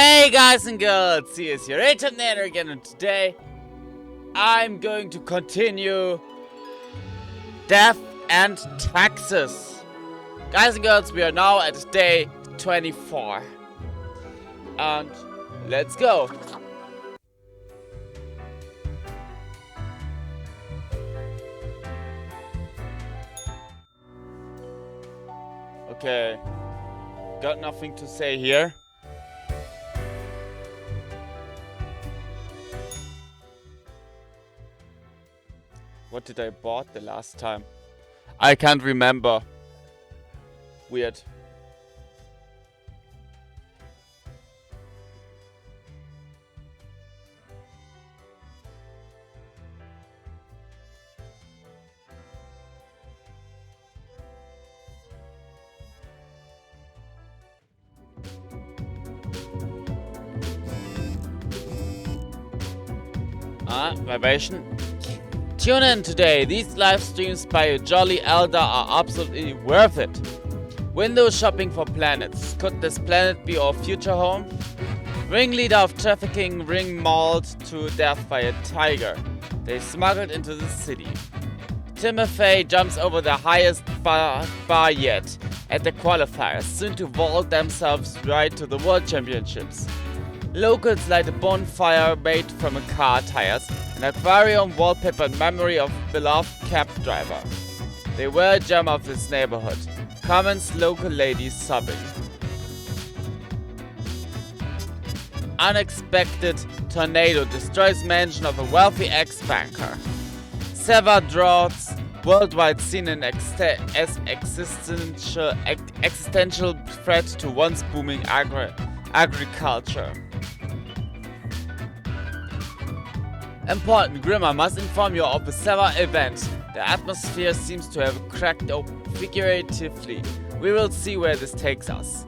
Hey guys and girls, here's your Internet again, and today I'm going to continue Death and Taxes. Guys and girls, we are now at day 24. And let's go. Okay, got nothing to say here. What did I bought the last time? I can't remember. Weird. Vibration. Tune in today. These live streams by a jolly elder are absolutely worth it. Window shopping for planets. Could this planet be our future home? Ringleader of trafficking ring mauled to death by a tiger. They smuggled into the city. Timothy jumps over the highest bar yet at the qualifiers, soon to vault themselves right to the World Championships. Locals light a bonfire made from a car tires, an aquarium wallpaper in memory of beloved cab driver. They were a gem of this neighborhood. Comments local ladies sobbing. Unexpected tornado destroys mansion of a wealthy ex-banker. Sever droughts worldwide seen an existential threat to once booming agriculture. Important, Grimmer must inform you of the Sever event. The atmosphere seems to have cracked open figuratively. We will see where this takes us.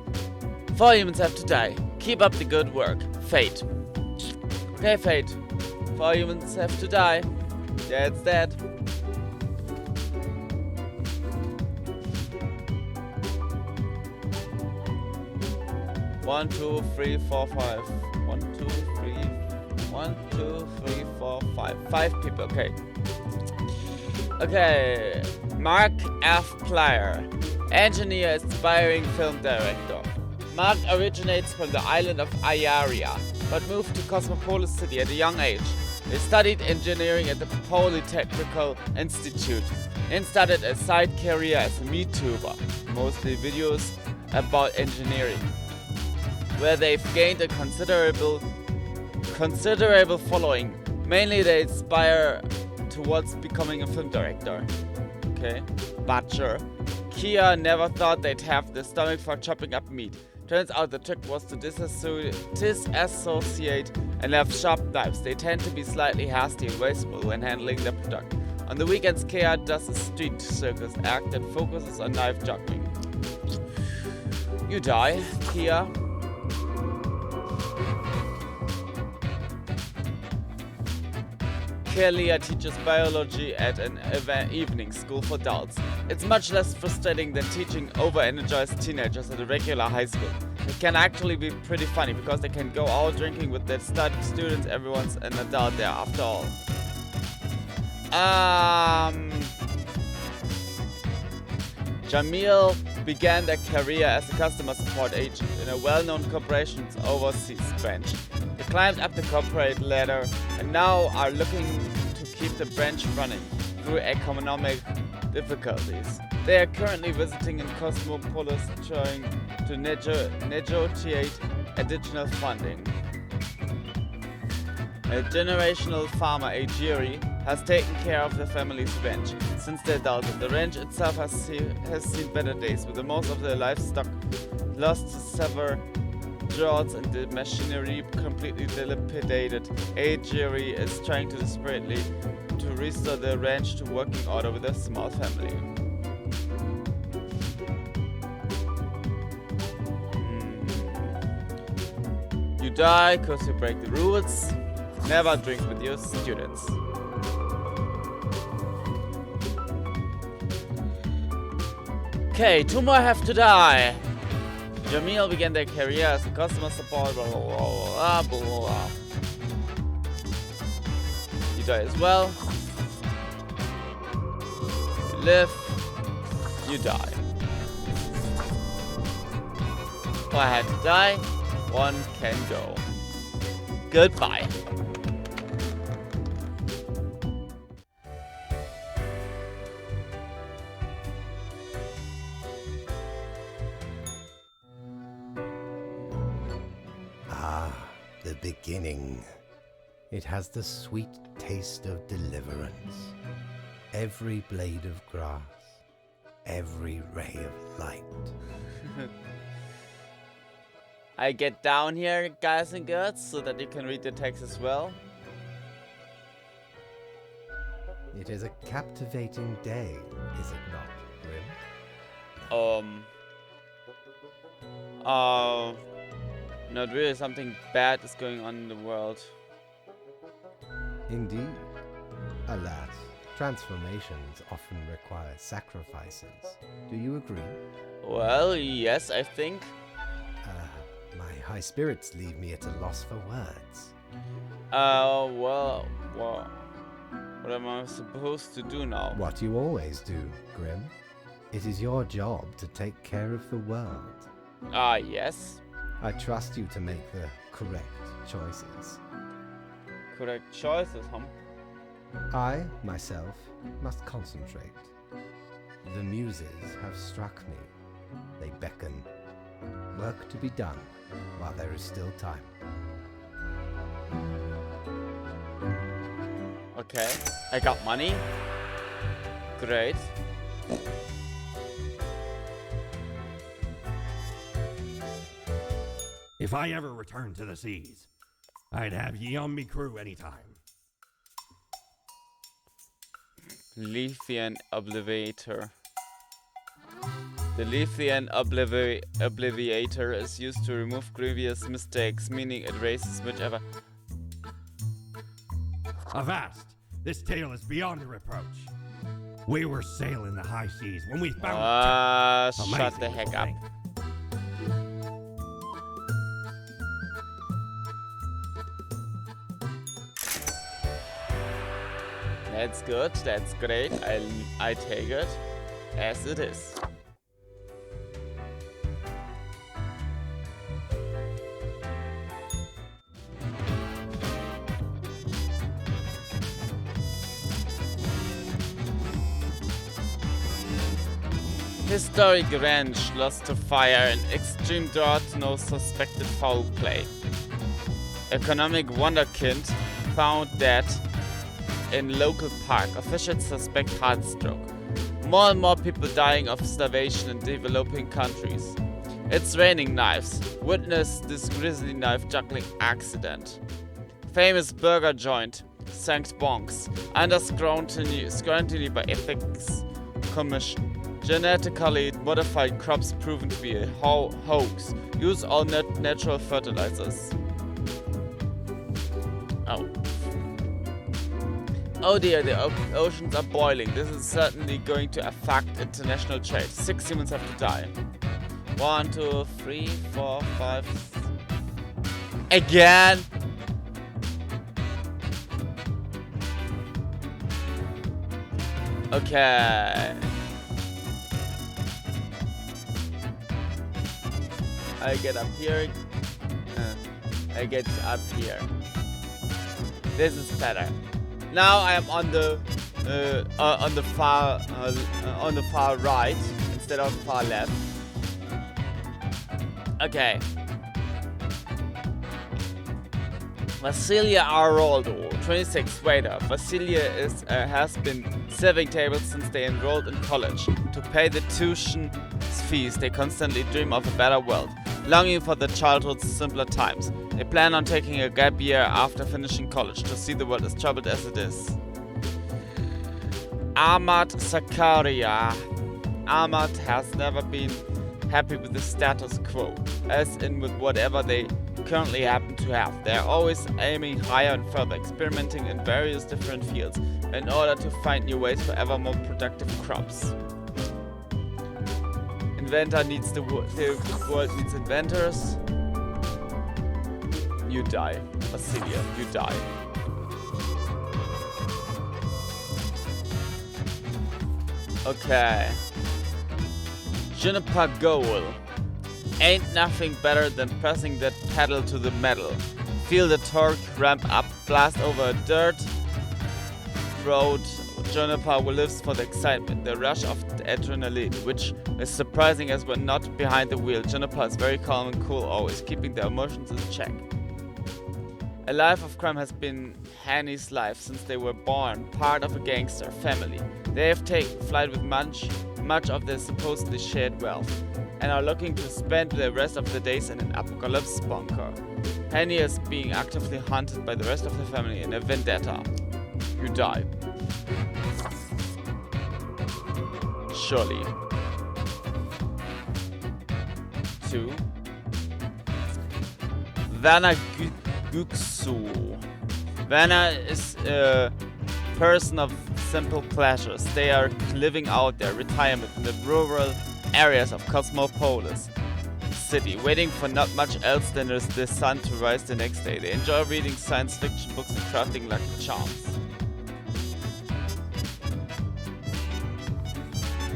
4 humans have to die. Keep up the good work. Fate. Okay, Fate. 4 humans have to die. That's that. One, two, three, four, five. 1, 2, 3. 1, 2, 3, 4, 5. 5 people, okay. Okay. Mark F. Plyer. Engineer, aspiring film director. Mark originates from the island of Ayaria, but moved to Cosmopolis City at a young age. They studied engineering at the Polytechnical Institute and started a side career as a MeTuber, mostly videos about engineering, where they've gained a considerable following. Mainly they aspire towards becoming a film director. Okay, Butcher. Kia never thought they'd have the stomach for chopping up meat. Turns out the trick was to disassociate and have sharp knives. They tend to be slightly hasty and wasteful when handling their product. On the weekends, Kia does a street circus act that focuses on knife juggling. You die, Kia. Kelia teaches biology at an evening school for adults. It's much less frustrating than teaching over-energized teenagers at a regular high school. It can actually be pretty funny because they can go out drinking with their students. Everyone's an adult there after all. Jamil began their career as a customer support agent in a well-known corporation's overseas branch. They climbed up the corporate ladder and now are looking to keep the branch running through economic difficulties. They are currently visiting in Cosmopolis trying to negotiate additional funding. A generational farmer, Ajiri, has taken care of the family's ranch since their adulthood. The ranch itself has seen better days, with most of the livestock lost to severe droughts and the machinery completely dilapidated. Ajiri is trying to desperately to restore the ranch to working order with a small family. You die because you break the rules. Never drink with your students. Okay, 2 more have to die. Jamil began their career as a customer support, blah, blah, blah, blah, blah, blah. You die as well. You live. You die. Oh, I had to die. One can go. Goodbye. The beginning. It has the sweet taste of deliverance. Every blade of grass, every ray of light. I get down here, guys and girls, so that you can read the text as well. It is a captivating day, is it not, Grim? Not really. Something bad is going on in the world. Indeed. Alas, transformations often require sacrifices. Do you agree? Well, yes, I think. My high spirits leave me at a loss for words. Well, what am I supposed to do now? What you always do, Grim. It is your job to take care of the world. Yes. I trust you to make the correct choices. Correct choices, huh? I, myself, must concentrate. The muses have struck me. They beckon. Work to be done while there is still time. Okay, I got money. Great. If I ever return to the seas, I'd have ye on me crew anytime. Lethean Obliviator. The Lethean Obliviator is used to remove grievous mistakes, meaning it erases whichever. Avast! This tale is beyond reproach. We were sailing the high seas when we found shut the heck up. That's good, that's great. I take it as it is. Historic ranch lost to fire in extreme drought, no suspected foul play. Economic wonderkind found dead in local park. Officials suspect heart stroke. More and more people dying of starvation in developing countries. It's raining knives. Witness this grisly knife juggling accident. Famous burger joint, St. Bonks, under scrutiny by ethics commission. Genetically modified crops proven to be a hoax. Use all natural fertilizers. Oh dear, the oceans are boiling. This is certainly going to affect international trade. 6 humans have to die. 1, 2, 3, 4, 5. Again! Okay. I get up here. I get up here. This is better. Now I am on the far right instead of far left. Okay. Vasilia Aroldo, 26 waiter. Vasilia has been serving tables since they enrolled in college. To pay the tuition fees, they constantly dream of a better world, longing for the childhood's simpler times. They plan on taking a gap year after finishing college to see the world as troubled as it is. Ahmad Zakaria. Ahmad has never been happy with the status quo, as in with whatever they currently happen to have. They are always aiming higher and further, experimenting in various different fields in order to find new ways for ever more productive crops. In inventor needs the world needs inventors. You die. Basilia, you die. Okay. Juniper goal. Ain't nothing better than pressing that pedal to the metal. Feel the torque ramp up, blast over a dirt road. Juniper lives for the excitement, the rush of the adrenaline, which is surprising as we're not behind the wheel. Juniper is very calm and cool, always keeping their emotions in check. A life of crime has been Hanny's life since they were born, part of a gangster family. They have taken flight with much of their supposedly shared wealth, and are looking to spend the rest of the days in an apocalypse bunker. Hanny is being actively hunted by the rest of the family in a vendetta. You die. Surely. 2. Werner Guksu. Werner is a person of simple pleasures. They are living out their retirement in the rural areas of Cosmopolis City, waiting for not much else than the sun to rise the next day. They enjoy reading science fiction books and crafting lucky charms.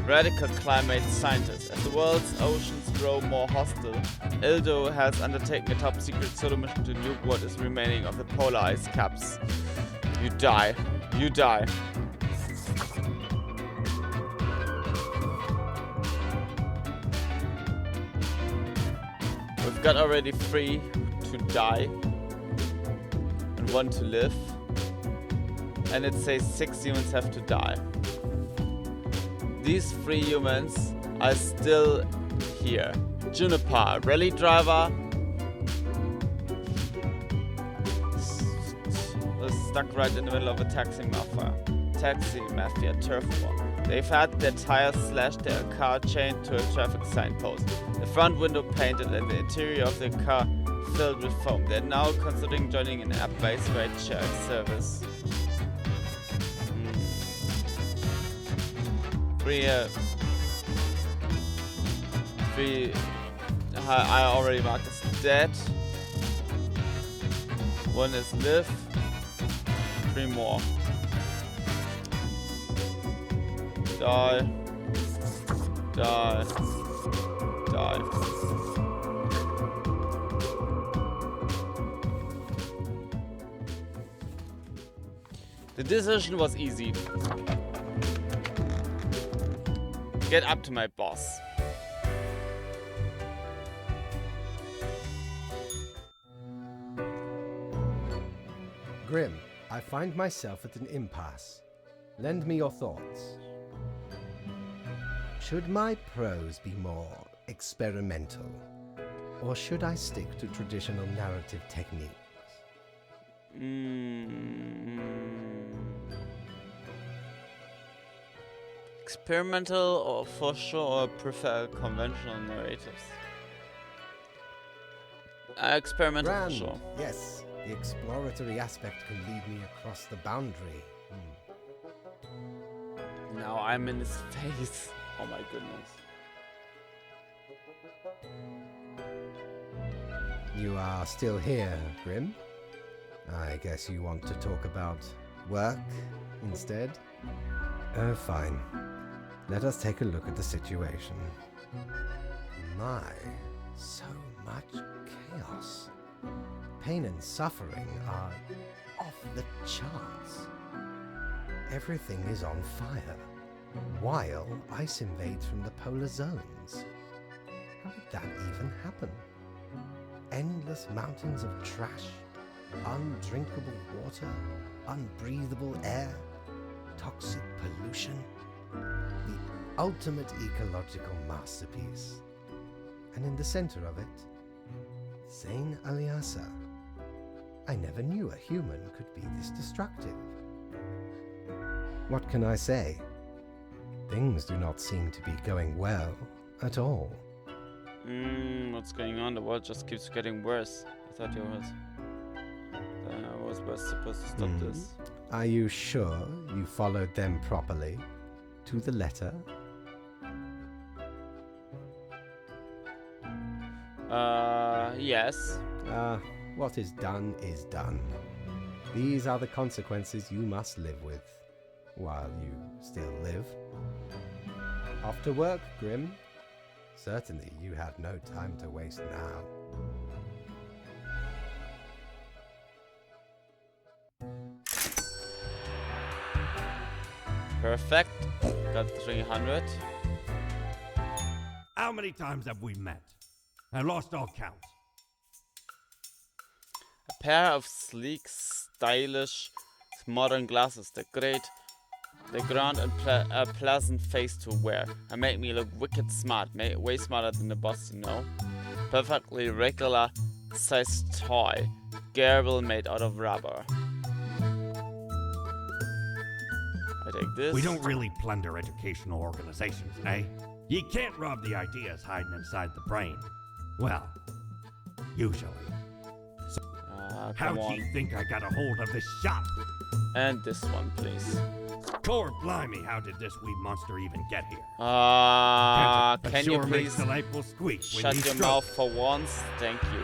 Radical climate scientist. As the world's oceans grow more hostile, Ildo has undertaken a top-secret solo mission to nuke what is remaining of the polar ice caps. You die. You die. We've got already 3 to die and 1 to live. And it says 6 humans have to die. These 3 humans are still here. Juniper, rally driver, stuck right in the middle of a taxi mafia turf war. They've had their tires slashed, their car chained to a traffic signpost, the front window painted, and the interior of the car filled with foam. They're now considering joining an app-based ride-share service. Three. I already marked as dead. 1 is live. 3 more. Die. Die. Die. The decision was easy. Get up to my boss. Grim, I find myself at an impasse. Lend me your thoughts. Should my prose be more experimental, or should I stick to traditional narrative techniques? Experimental, or for sure prefer conventional narratives? Experimental Grand. for sure. Yes, the exploratory aspect can lead me across the boundary. Now I'm in his face. Oh my goodness. You are still here, Grim? I guess you want to talk about work instead? Oh, fine. Let us take a look at the situation. My, so much chaos. Pain and suffering are off the charts. Everything is on fire, while ice invades from the polar zones. How did that even happen? Endless mountains of trash, undrinkable water, unbreathable air, toxic pollution. The ultimate ecological masterpiece. And in the center of it, Zain Aliasa. I never knew a human could be this destructive. What can I say? Things do not seem to be going well at all. What's going on? The world just keeps getting worse. I thought was supposed to stop this. Are you sure you followed them properly? To the letter? Yes. What is done is done. These are the consequences you must live with, while you still live. Off to work, Grim. Certainly you have no time to waste now. Perfect. Got 300. How many times have we met? I lost all count. A pair of sleek, stylish, modern glasses. They grant a pleasant face to wear and make me look wicked smart. Way smarter than the boss, you know. Perfectly regular sized toy. Gerbil made out of rubber. I take this. We don't really plunder educational organizations, eh? You can't rob the ideas hiding inside the brain. Well, usually. How Come do on. you think I got a hold of this shop? And this one, please. Core blimey, how did this wee monster even get here? Can But you sure makes please delightful squeak when shut he your strokes. mouth for once? Thank you.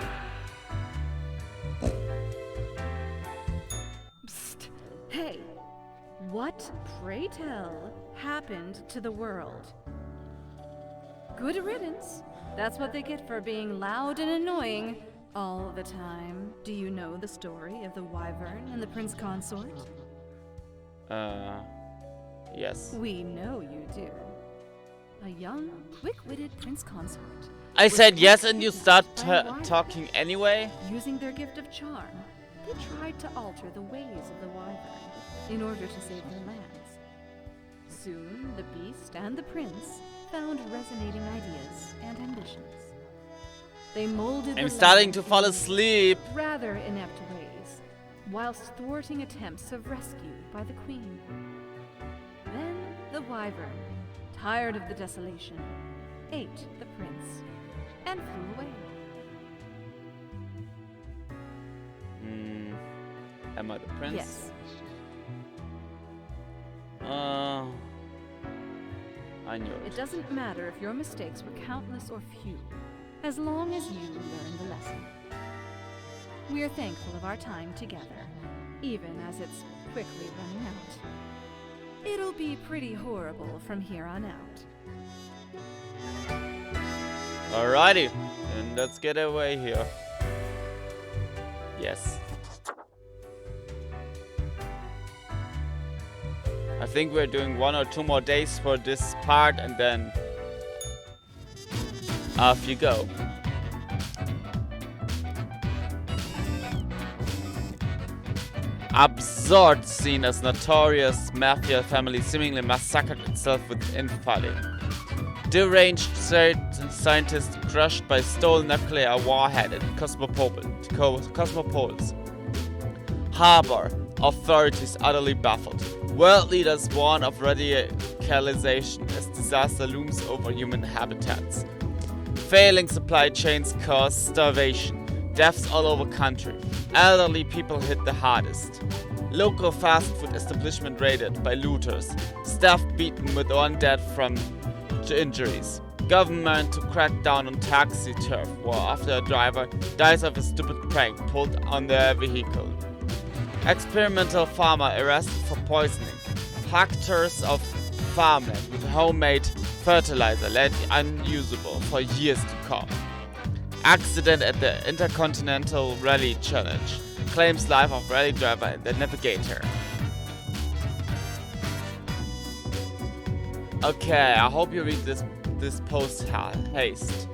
Psst. Hey, what, pray tell, happened to the world? Good riddance. That's what they get for being loud and annoying all the time. Do you know the story of the wyvern and the prince consort? Yes. We know you do. A young, quick-witted prince consort. I was said yes and you kidnapped start by a wyvern. talking anyway? Using their gift of charm, they tried to alter the ways of the wyvern in order to save their lands. Soon, the beast and the prince found resonating ideas and ambitions. They molded I'm the starting land to fall in asleep. rather inept ways, whilst thwarting attempts of rescue by the queen. Then the wyvern, tired of the desolation, ate the prince and flew away. Am I the prince? Yes. I knew It it. doesn't matter if your mistakes were countless or few, as long as you learn the lesson. We are thankful of our time together, even as it's quickly running out. It'll be pretty horrible from here on out. Alrighty, and let's get away here. Yes. I think we're doing 1 or 2 more days for this part and then off you go. Absurd scene as notorious mafia family seemingly massacred itself with infighting. Deranged scientists crushed by stolen nuclear warhead at Cosmopolis. Harbor authorities utterly baffled. World leaders warn of radicalization as disaster looms over human habitats. Failing supply chains cause starvation. Deaths all over country. Elderly people hit the hardest. Local fast food establishment raided by looters. Staff beaten with one dead from injuries. Government to crack down on taxi turf war after a driver dies of a stupid prank pulled on their vehicle. Experimental farmer arrested for poisoning. Hectares of farmland with homemade fertilizer left unusable for years to come. Accident at the Intercontinental Rally Challenge. Claims life of rally driver and the navigator. Okay, I hope you read this post haste.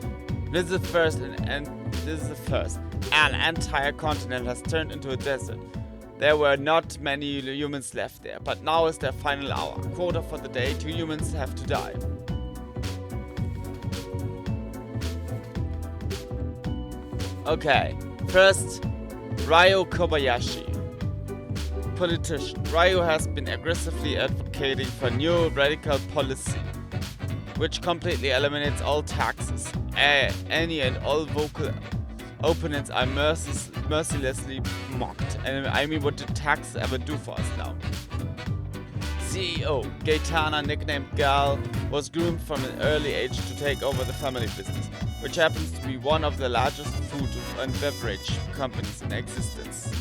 This is the first An entire continent has turned into a desert. There were not many humans left there, but now is their final hour. Quota for the day, 2 humans have to die. Okay, first, Ryo Kobayashi. Politician. Ryo has been aggressively advocating for new radical policy, which completely eliminates all taxes. Any and all vocal opponents are mercilessly mocked. And I mean, what did taxes ever do for us now? CEO, Gaetana, nicknamed Gal, was groomed from an early age to take over the family business, which happens to be one of the largest food and beverage companies in existence.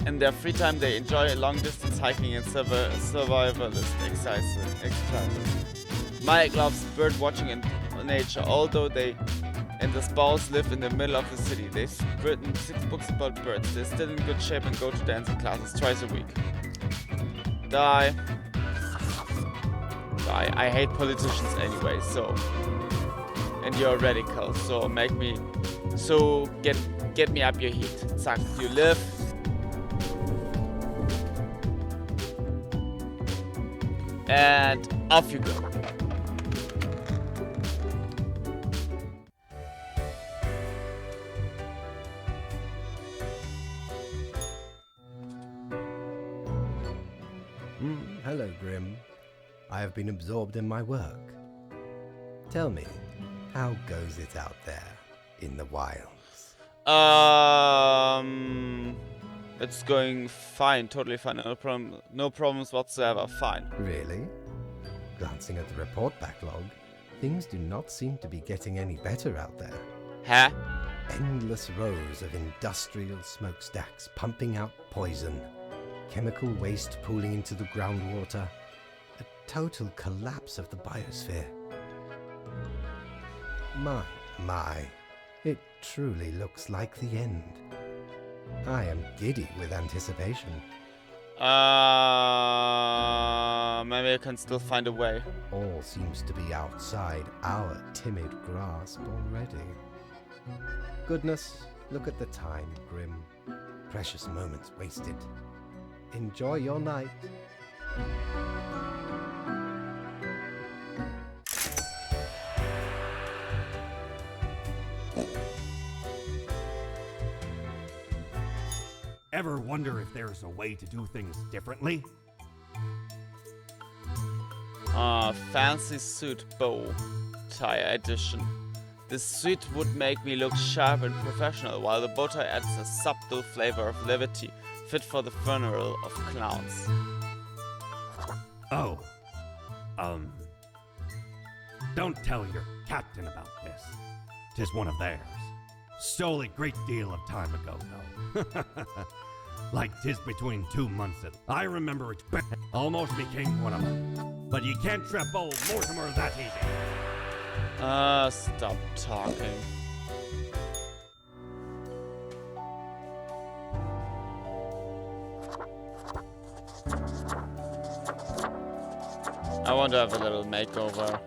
In their free time, they enjoy long-distance hiking and survivalist exercises. Mike loves bird watching and nature, although they and the spouse live in the middle of the city. They've written 6 books about birds. They're still in good shape and go to dancing classes twice a week. Die. I hate politicians anyway, so. And you're radical, so get me up your heat. Zack, you live. And off you go. Hello, Grim. I have been absorbed in my work. Tell me, how goes it out there in the wilds? It's going fine, totally fine, no problems whatsoever, fine. Really? Glancing at the report backlog, things do not seem to be getting any better out there. Huh? Endless rows of industrial smokestacks pumping out poison, chemical waste pooling into the groundwater, a total collapse of the biosphere. My, it truly looks like the end. I am giddy with anticipation. Maybe I can still find a way. All seems to be outside our timid grasp already. Goodness, look at the time, Grim. Precious moments wasted. Enjoy your night. Ever wonder if there's a way to do things differently? Fancy suit bow tie edition. This suit would make me look sharp and professional, while the bow tie adds a subtle flavor of levity, fit for the funeral of clowns. Oh. Don't tell your captain about this. 'Tis one of theirs. Stole a great deal of time ago, though. Like 'tis between 2 months ago. I remember it almost became one of them. But you can't trap old Mortimer that easy. Stop talking. I want to have a little makeover.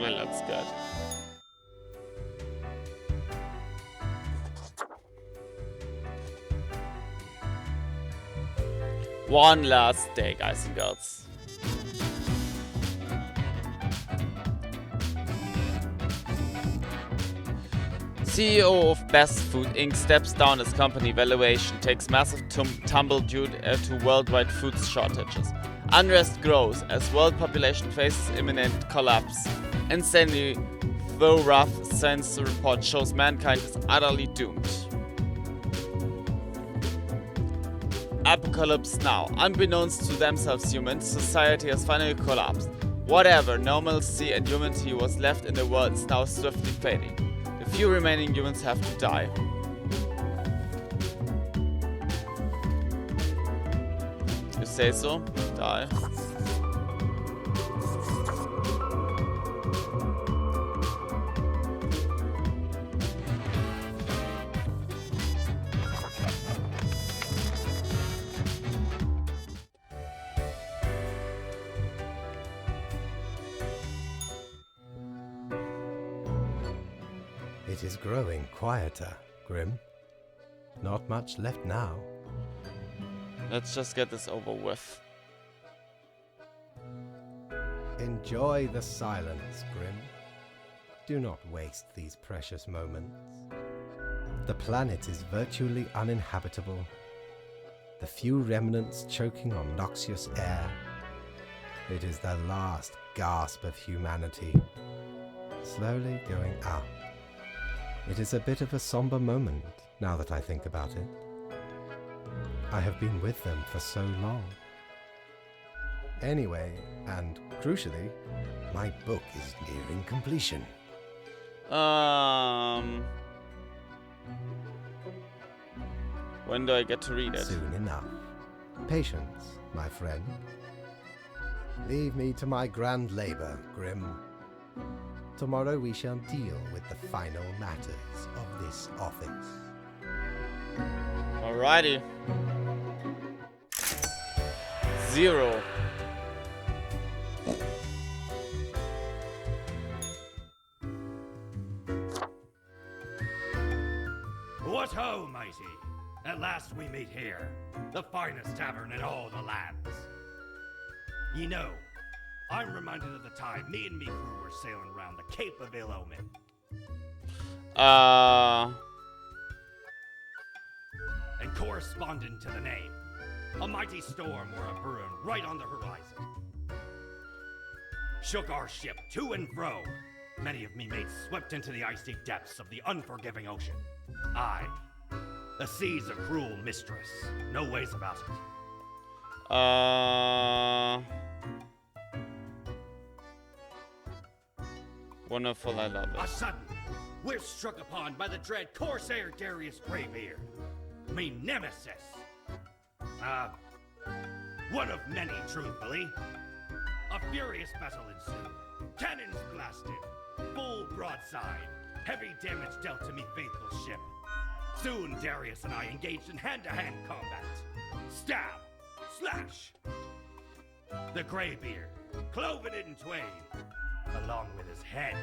Well, that's good. One last day, guys and girls. CEO of Best Food Inc. steps down as company valuation, takes massive tumble due to worldwide food shortages. Unrest grows as world population faces imminent collapse. Insanely, though rough, science report shows mankind is utterly doomed. Apocalypse now. Unbeknownst to themselves, humans, society has finally collapsed. Whatever normalcy and humanity was left in the world is now swiftly fading. The few remaining humans have to die. You say so? Die. It is growing quieter, Grim. Not much left now. Let's just get this over with. Enjoy the silence, Grim. Do not waste these precious moments. The planet is virtually uninhabitable. The few remnants choking on noxious air. It is the last gasp of humanity, slowly going out. It is a bit of a somber moment, now that I think about it. I have been with them for so long. Anyway, and crucially, my book is nearing completion. When do I get to read it? Soon enough. Patience, my friend. Leave me to my grand labor, Grim. Tomorrow we shall deal with the final matters of this office. Alrighty. 0. What ho, mighty! At last we meet here, the finest tavern in all the lands. Ye know, I'm reminded of the time me and me crew were sailing around the Cape of Ill Omen. And corresponding to the name, a mighty storm were a brewing right on the horizon. Shook our ship to and fro. Many of me mates swept into the icy depths of the unforgiving ocean. Aye, the sea's a cruel mistress, no ways about it. Wonderful, I love A it. sudden, we're struck upon by the dread Corsair Darius Greybeard, me nemesis. One of many, truthfully. A furious battle ensued. Cannons blasted. Full broadside. Heavy damage dealt to me faithful ship. Soon Darius and I engaged in hand-to-hand combat. Stab! Slash! The Greybeard, cloven it in twain, along with his head.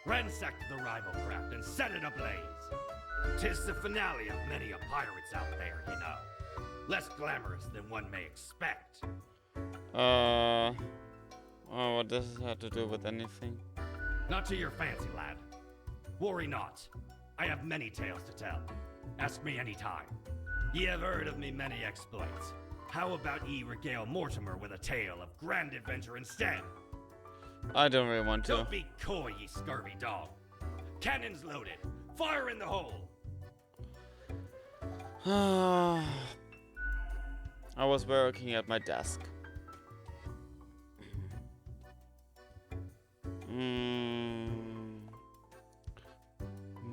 Ransacked the rival craft and set it ablaze. 'Tis the finale of many a pirates out there, you know. Less glamorous than one may expect. Oh, what does this have to do with anything? Not to your fancy, lad. Worry not. I have many tales to tell. Ask me any time. Ye have heard of me many exploits. How about ye regale Mortimer with a tale of grand adventure instead? I don't really want to. Don't be coy, ye scurvy dog. Cannons loaded. Fire in the hole. I was working at my desk.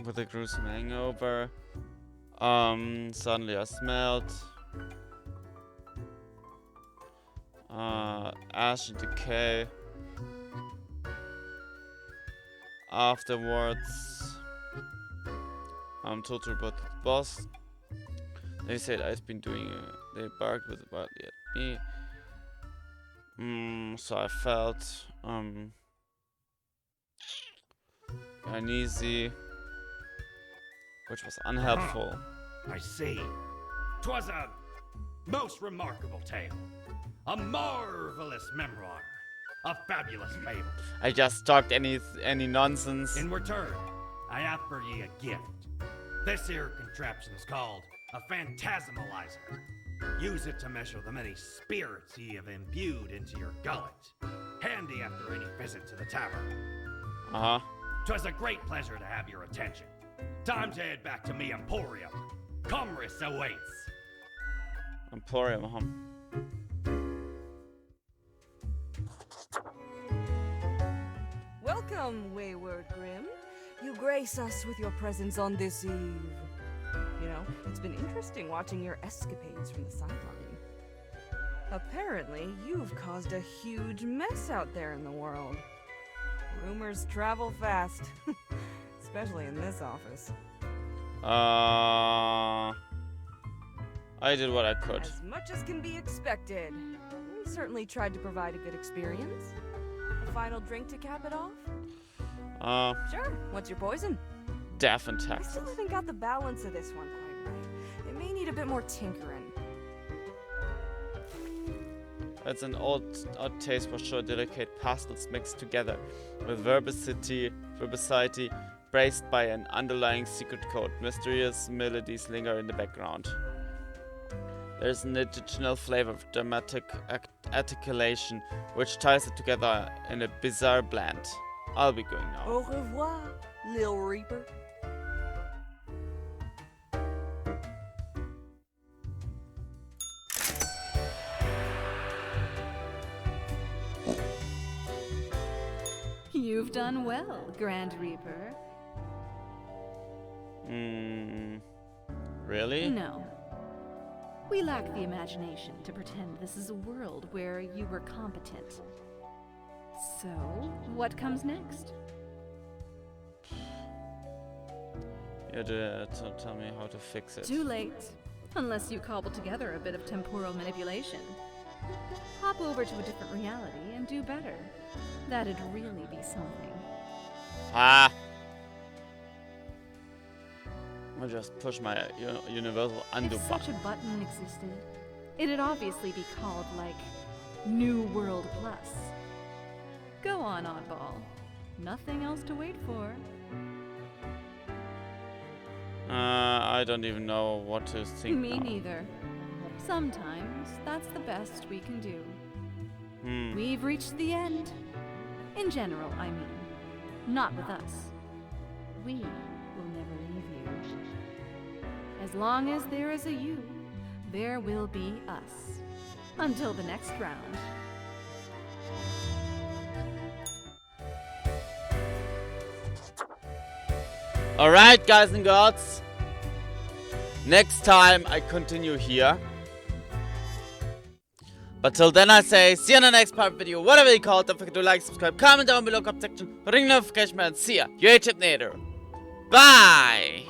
With a gruesome hangover. Suddenly I smelled ash and decay. Afterwards, I'm told to report to the boss. They said I'd been doing they barked with wildly at me. So I felt uneasy, which was unhelpful. I see. 'Twas a most remarkable tale. A marvelous memoir. A fabulous fable. I just talked any nonsense. In return, I have for ye a gift. This here contraption's called a phantasmalizer. Use it to measure the many spirits ye have imbued into your gullet. Handy after any visit to the tavern. 'Twas a great pleasure to have your attention. Time to head back to me emporium. Commerce awaits. Emporium, huh? Welcome, wayward Grim. You grace us with your presence on this eve. You know, it's been interesting watching your escapades from the sideline. Apparently, you've caused a huge mess out there in the world. Rumors travel fast, especially in this office. I did what I could. As much as can be expected. We certainly tried to provide a good experience. A final drink to cap it off? Sure. What's your poison? Death and I taxes. still haven't got the balance of this one quite right. It may need a bit more tinkering. It's an odd taste for sure. Delicate pastels mixed together with verbosity, braced by an underlying secret code. Mysterious melodies linger in the background. There's an additional flavor of dramatic articulation, which ties it together in a bizarre blend. I'll be going now. Au revoir, Lil Reaper. You've done well, Grand Reaper. Really? No. We lack the imagination to pretend this is a world where you were competent. So, what comes next? You had to tell me how to fix it. Too late. Unless you cobble together a bit of temporal manipulation. Hop over to a different reality and do better. That'd really be something. Ah! I'll just push my universal undo If button. such a button existed, it'd obviously be called, like, New World Plus. Go on, oddball. Nothing else to wait for. I don't even know what to think Me now. neither. Sometimes that's the best we can do. Hmm. We've reached the end. In general, I mean. Not with us. We will never leave you. As long as there is a you, there will be us. Until the next round. Alright, guys and girls. Next time I continue here. But till then I say, see you in the next part video, whatever you call it. Don't forget to like, subscribe, comment down below, comment section, ring notification bell, and see ya. Your Hypnator. Bye!